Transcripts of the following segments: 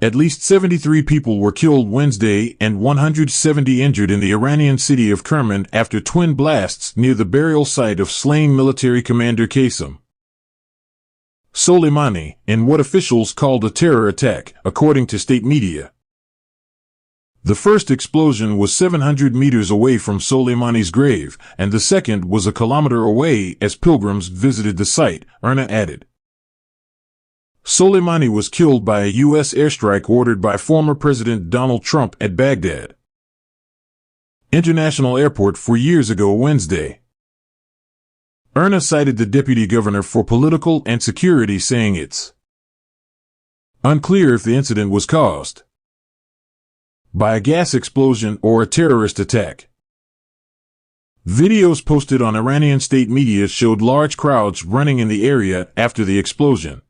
At least 73 people were killed Wednesday and 170 injured in the Iranian city of Kerman after twin blasts near the burial site of slain military commander Qasem Soleimani, in what officials called a terror attack, according to state media. The first explosion was 700 meters away from Soleimani's grave, and the second was a kilometer away as pilgrims visited the site, IRNA added. Soleimani was killed by a U.S. airstrike ordered by former President Donald Trump at Baghdad International Airport 4 years ago Wednesday. IRNA cited the deputy governor for political and security, saying it's unclear if the incident was caused by a gas explosion or a terrorist attack. Videos posted on Iranian state media showed large crowds running in the area after the explosion.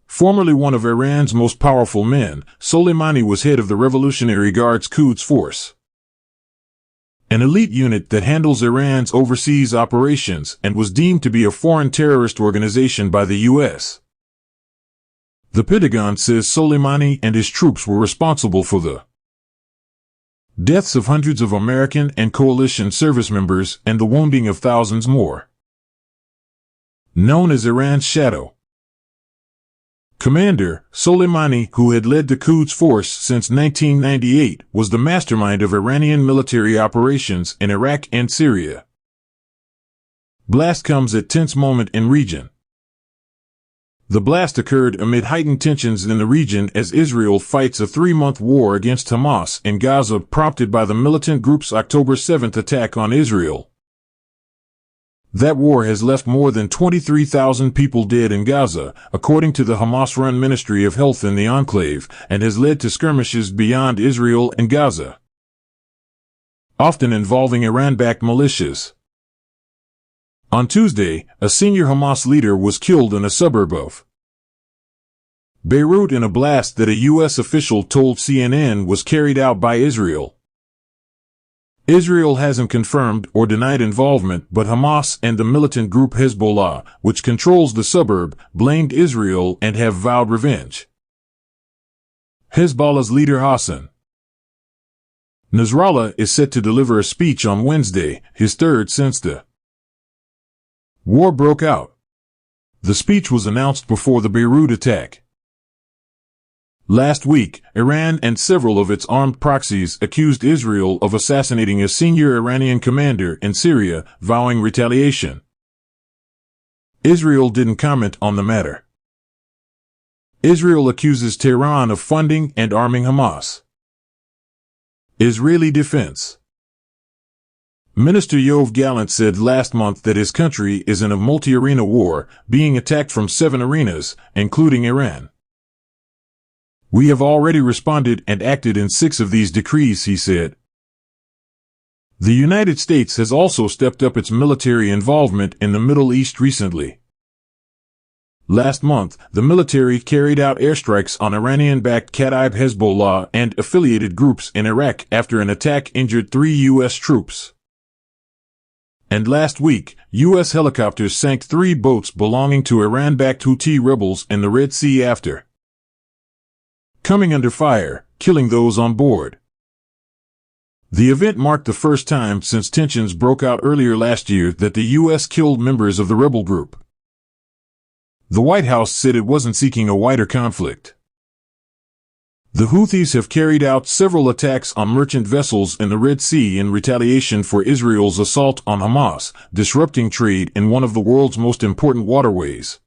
Formerly one of Iran's most powerful men, Soleimani was head of the Revolutionary Guard's Quds Force, an elite unit that handles Iran's overseas operations and was deemed to be a foreign terrorist organization by the U.S. The Pentagon says Soleimani and his troops were responsible for the deaths of hundreds of American and coalition service members and the wounding of thousands more. Known as Iran's shadow commander, Soleimani, who had led the Quds Force since 1998, was the mastermind of Iranian military operations in Iraq and Syria. Blast comes at tense moment in region. The blast occurred amid heightened tensions in the region as Israel fights a 3-month war against Hamas in Gaza, prompted by the militant group's October 7th attack on Israel. That war has left more than 23,000 people dead in Gaza, according to the Hamas-run Ministry of Health in the enclave, and has led to skirmishes beyond Israel and Gaza, often involving Iran-backed militias. On Tuesday, a senior Hamas leader was killed in a suburb of Beirut in a blast that a U.S. official told CNN was carried out by Israel. Israel hasn't confirmed or denied involvement, but Hamas and the militant group Hezbollah, which controls the suburb, blamed Israel and have vowed revenge. Hezbollah's leader Hassan Nasrallah is set to deliver a speech on Wednesday, his third since the war broke out. The speech was announced before the Beirut attack. Last week, Iran and several of its armed proxies accused Israel of assassinating a senior Iranian commander in Syria, vowing retaliation. Israel didn't comment on the matter. Israel accuses Tehran of funding and arming Hamas. Israeli defense Minister Yoav Gallant said last month that his country is in a multi-arena war, being attacked from 7 arenas, including Iran. We have already responded and acted in 6 of these decrees, he said. The United States has also stepped up its military involvement in the Middle East recently. Last month, the military carried out airstrikes on Iranian-backed Kataib Hezbollah and affiliated groups in Iraq after an attack injured 3 U.S. troops. And last week, U.S. helicopters sank 3 boats belonging to Iran-backed Houthi rebels in the Red Sea after coming under fire, killing those on board. The event marked the first time since tensions broke out earlier last year that the U.S. killed members of the rebel group. The White House said it wasn't seeking a wider conflict. The Houthis have carried out several attacks on merchant vessels in the Red Sea in retaliation for Israel's assault on Hamas, disrupting trade in one of the world's most important waterways.